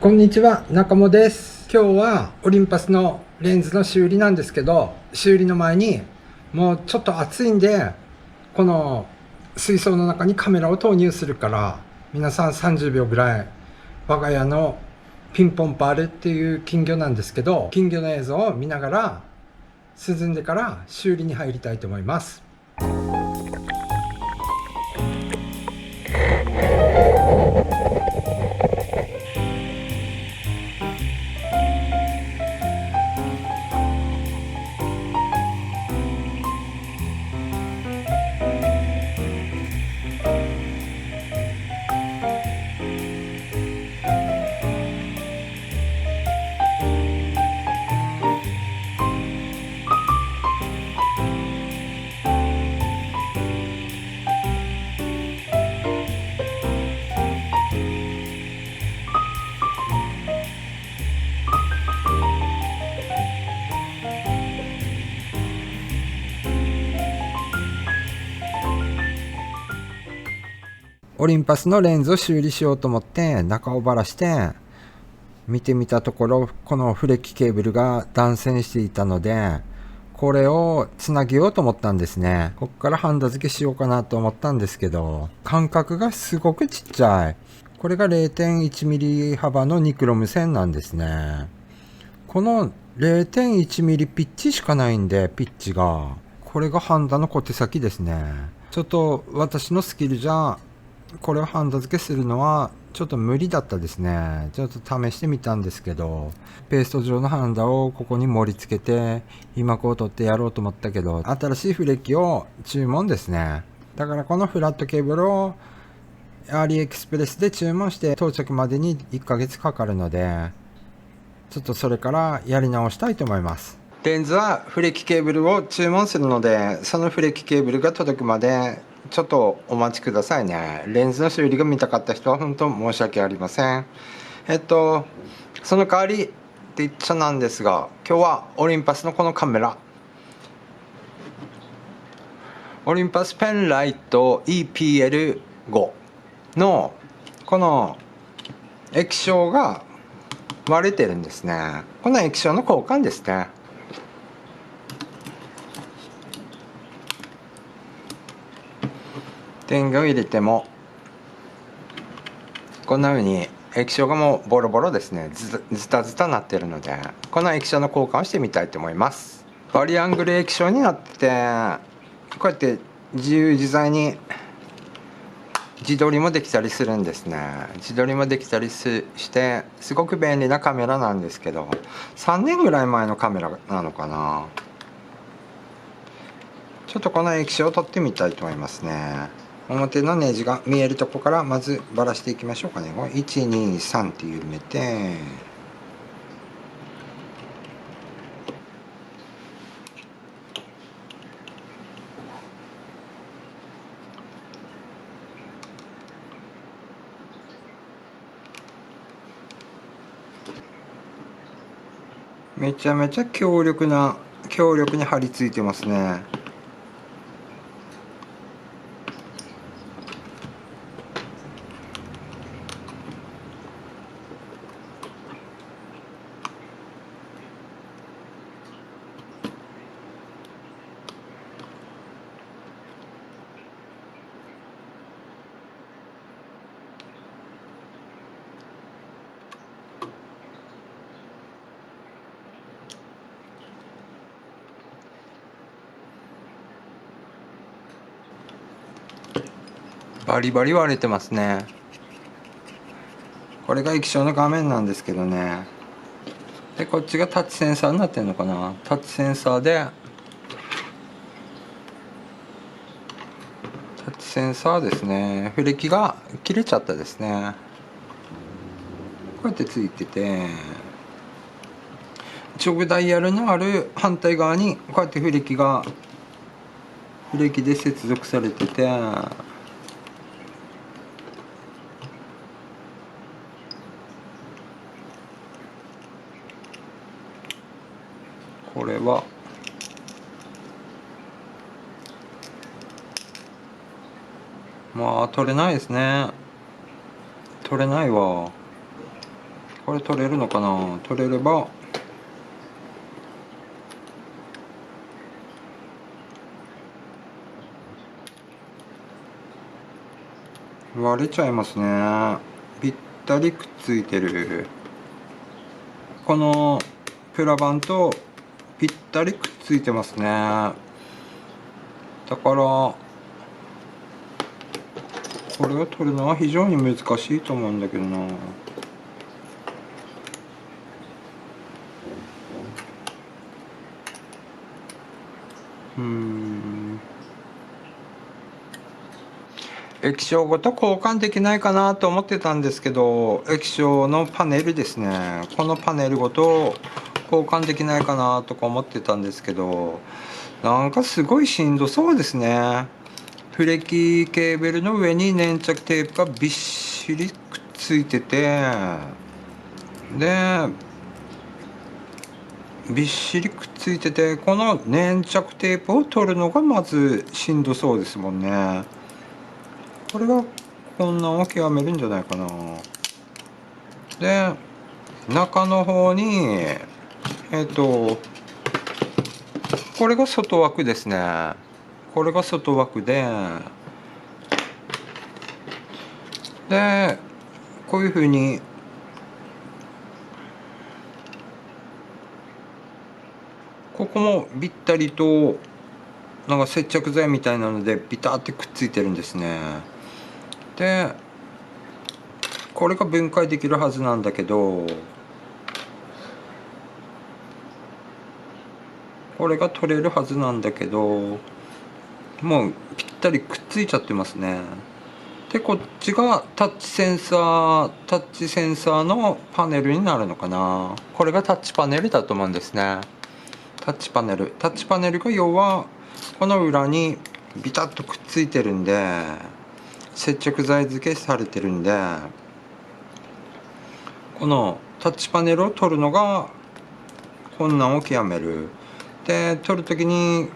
こんにちは、中もです。今日はオリンパスのレンズの修理なんですけど、修理の前にもうちょっと暑いんで、この水槽の中にカメラを投入するから、皆さん30秒ぐらい、我が家のピンポンパールっていう金魚なんですけど、金魚の映像を見ながら涼んでから修理に入りたいと思います。オリンパスのレンズを修理しようと思って中をばらして見てみたところ、このフレッキケーブルが断線していたので、これをつなげようと思ったんですね。ここからハンダ付けしようかなと思ったんですけど、間隔がすごくちっちゃい。これが 0.1 ミリ幅のニクロム線なんですね。この 0.1 ミリピッチしかないんで、ピッチが。これがハンダの小手先ですね。ちょっと私のスキルじゃ、これをハンダ付けするのはちょっと無理だったですね。ちょっと試してみたんですけど、ペースト状のハンダをここに盛り付けて、皮膜を取ってやろうと思ったけど、新しいフレッキを注文ですね。だからこのフラットケーブルをアーリーエクスプレスで注文して到着までに1ヶ月かかるので、ちょっとそれからやり直したいと思います。レンズはフレッキケーブルを注文するので、そのフレッキケーブルが届くまでちょっとお待ちくださいね。レンズの修理が見たかった人は本当申し訳ありません。その代わりって言っちゃなんですが、今日はオリンパスのこのカメラ、オリンパスペンライト EPL5 のこの液晶が割れてるんですね。この液晶の交換ですね。電源を入れてもこんな風に液晶がもうボロボロですね。ズタズタなってるので、この液晶の交換をしてみたいと思います。バリアングル液晶になってて、こうやって自由自在に自撮りもできたりするんですね。自撮りもできたりしてすごく便利なカメラなんですけど、3年ぐらい前のカメラなのかな。ちょっとこの液晶を取ってみたいと思いますね。表のネジが見えるとこからまずばらしていきましょうかね。これ123って緩めて、めちゃめちゃ強力に貼り付いてますね。バリバリ割れてますね。これが液晶の画面なんですけどね。でこっちがタッチセンサーになってるのかな。タッチセンサーでタッチセンサーですね。フレキが切れちゃったですね。こうやってついてて、直ダイヤルのある反対側にこうやってフレキで接続されてて、これはまあ取れないですね。取れないわ。ここれ取れるのかな。取れれば割れちゃいますね。ぴったりくっついてる。このプラ板とぴったりくっついてますね。だからこれを取るのは非常に難しいと思うんだけどな。液晶ごと交換できないかなと思ってたんですけど、液晶のパネルですね、このパネルごと交換できないかなとか思ってたんですけど、なんかすごいしんどそうですね。フレキケーブルの上に粘着テープがびっしりくっついてて、でびっしりくっついてて、この粘着テープを取るのがまずしんどそうですもんね。これが困難を極めるんじゃないかな。で中の方にこれが外枠ですね。これが外枠でこういうふうにここもびったりとなんか接着剤みたいなのでビタってくっついてるんですね。でこれが分解できるはずなんだけど、これが取れるはずなんだけど、もうぴったりくっついちゃってますね。でこっちがタッチセンサーのパネルになるのかな。これがタッチパネルだと思うんですね。タッチパネルが要はこの裏にビタッとくっついてるんで、接着剤付けされてるんで、このタッチパネルを取るのが困難を極める。で取る時に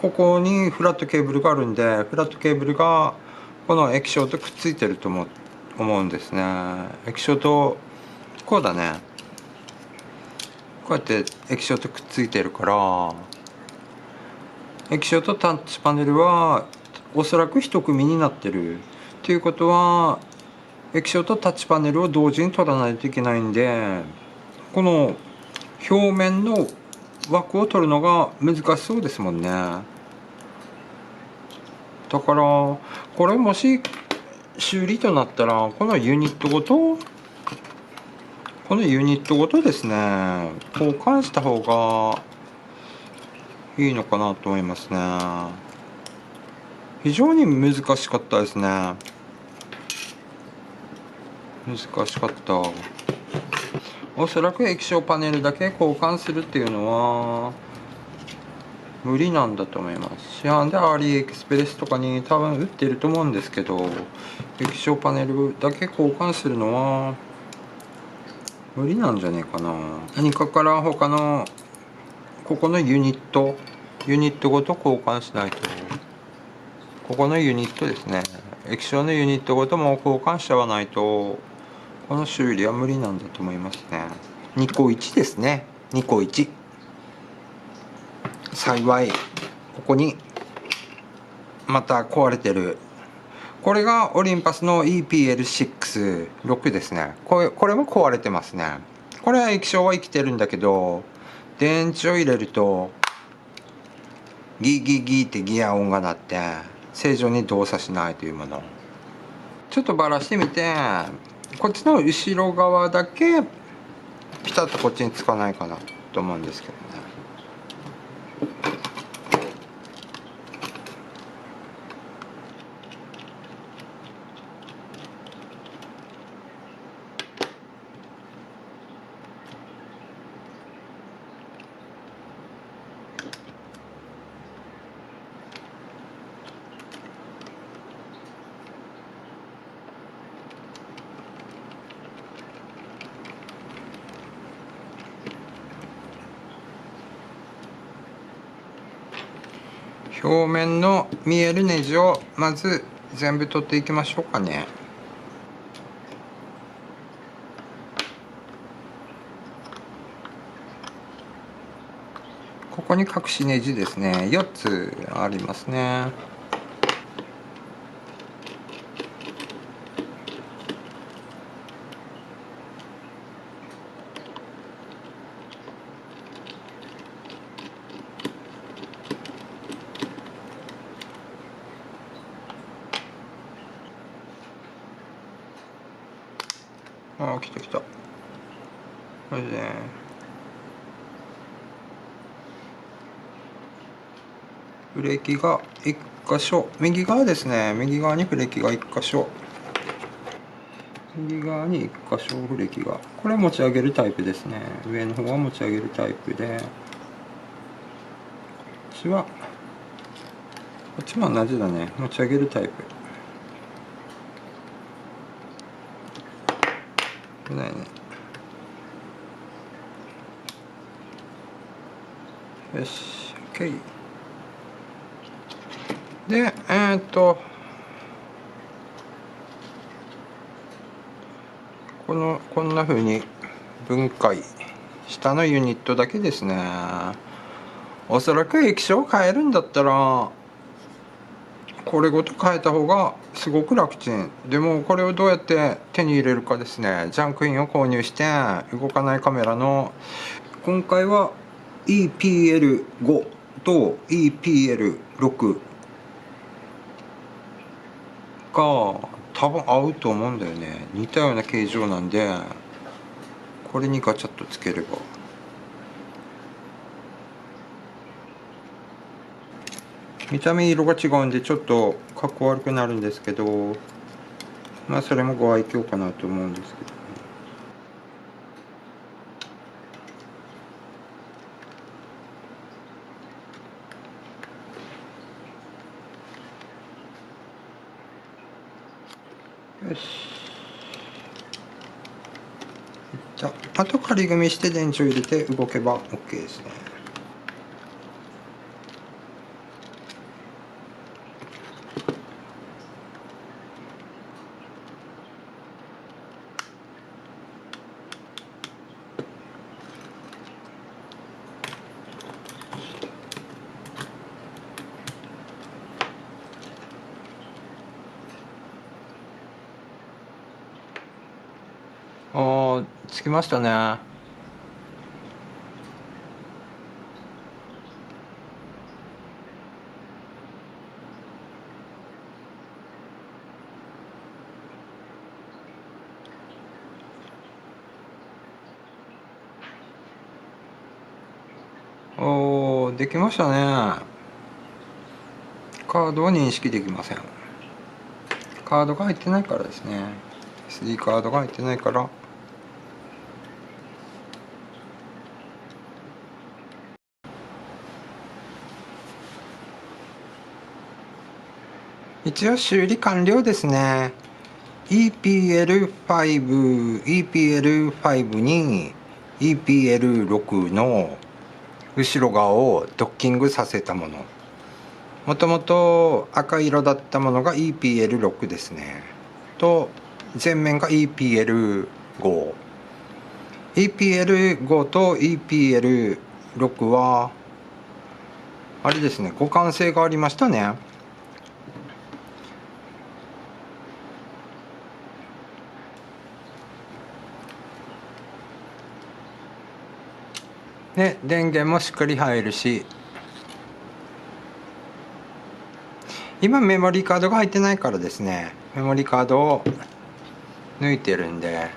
ここにフラットケーブルがあるんで、フラットケーブルがこの液晶とくっついてると思うんですね。液晶とこうだね、こうやって液晶とくっついてるから、液晶とタッチパネルはおそらく一組になってるっていうことは、液晶とタッチパネルを同時に取らないといけないんで、この表面の枠を取るのが難しそうですもんね。だからこれもし修理となったらこのユニットごとですね、交換した方がいいのかなと思いますね。非常に難しかったですね。難しかった。おそらく液晶パネルだけ交換するっていうのは無理なんだと思います。市販でアーリーエクスプレスとかに多分売ってると思うんですけど、液晶パネルだけ交換するのは無理なんじゃねえかな。何かから他のここのユニットごと交換しないと。ここのユニットですね、液晶のユニットごとも交換しちゃわないとこの修理は無理なんだと思いますね。2個1ですね。2個1。幸いここにまた壊れてる。これがオリンパスの EPL6 ですね。これも壊れてますね。これは液晶は生きてるんだけど、電池を入れるとギーギーギーってギア音が鳴って正常に動作しないというもの。ちょっとバラしてみて、こっちの後ろ側だけピタッとこっちにつかないかなと思うんですけどね。表面の見えるネジをまず全部取っていきましょうかね。ここに隠しネジですね、4つありますね。ああ、来た来た。これでブレーキが1箇所、右側ですね、右側にブレーキが1箇所、右側に1箇所ブレーキが、これ持ち上げるタイプですね。上の方は持ち上げるタイプで、こっちも同じだね、持ち上げるタイプ。危ないね。よし、OK。で、こんな風に分解、下のユニットだけですね。おそらく液晶を変えるんだったら、これごと変えた方がすごく楽ちん。でもこれをどうやって手に入れるかですね。ジャンク品を購入して動かないカメラの、今回は EPL5 と EPL6 が多分合うと思うんだよね。似たような形状なんで、これにガチャッとつければ。見た目色が違うんでちょっとかっこ悪くなるんですけど、まあそれもご愛嬌かなと思うんですけど。よし。じゃあと仮組みして電池を入れて動けば OK ですね。つきましたね。できましたね。カードを認識できません。カードが入ってないからですね。SD カードが入ってないから。一応修理完了ですね。EPL5 に EPL6 の後ろ側をドッキングさせたもの。もともと赤色だったものが EPL6 ですね。と、前面が EPL5。EPL5 と EPL6 は、あれですね、互換性がありましたね。で、電源もしっかり入るし、今メモリーカードが入ってないからですね、メモリーカードを抜いてるんで、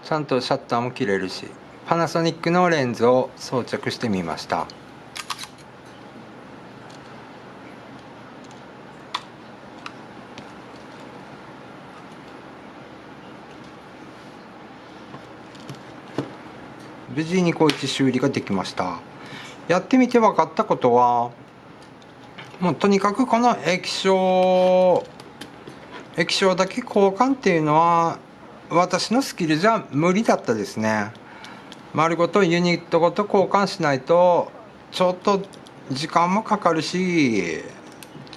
ちゃんとシャッターも切れるし、パナソニックのレンズを装着してみました。無事に修理ができました。やってみて分かったことは、もうとにかくこの液晶だけ交換っていうのは私のスキルじゃ無理だったですね。丸ごとユニットごと交換しないとちょっと時間もかかるし、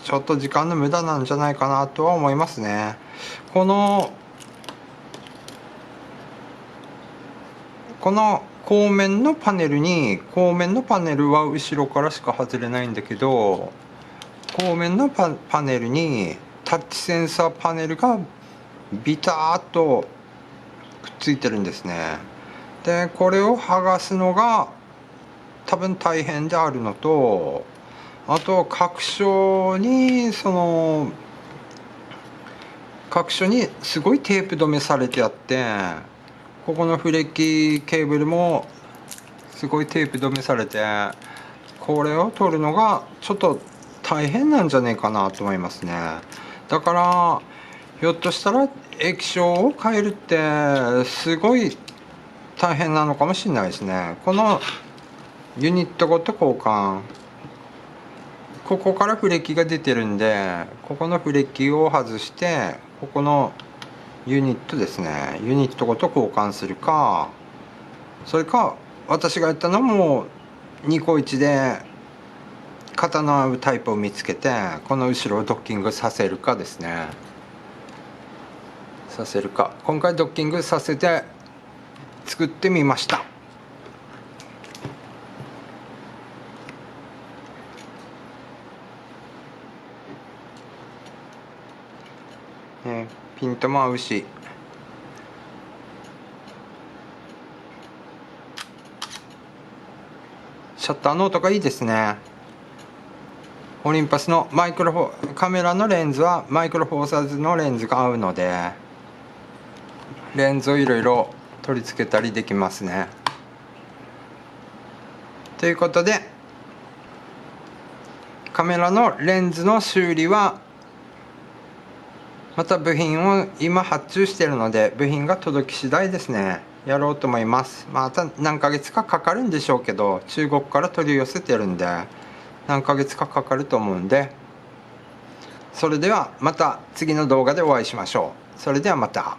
ちょっと時間の無駄なんじゃないかなとは思いますね。このこの後面のパネルは後ろからしか外れないんだけど、後面のパネルにタッチセンサーパネルがビターっとくっついてるんですね。でこれを剥がすのが多分大変であるのと、あと各所にすごいテープ止めされてあって、ここのフレッキケーブルもすごいテープ止めされて、これを取るのがちょっと大変なんじゃねえかなと思いますね。だからひょっとしたら液晶を変えるってすごい大変なのかもしれないですね。このユニットごと交換、ここからフレッキが出てるんで、ここのフレッキを外して、ここのユニットですね、ユニットごと交換するか、それか私がやったのもニコイチで型の合うタイプを見つけて、この後ろをドッキングさせるかですね。今回ドッキングさせて作ってみました。ピントも合うし、シャッターの音がいいですね。オリンパスのカメラのレンズはマイクロフォーサーズのレンズが合うので、レンズをいろいろ取り付けたりできますね。ということで、カメラのレンズの修理はまた部品を今発注しているので、部品が届き次第ですね、やろうと思います。また何ヶ月かかかるんでしょうけど、中国から取り寄せてるんで何ヶ月かかかると思うんで、それではまた次の動画でお会いしましょう。それではまた。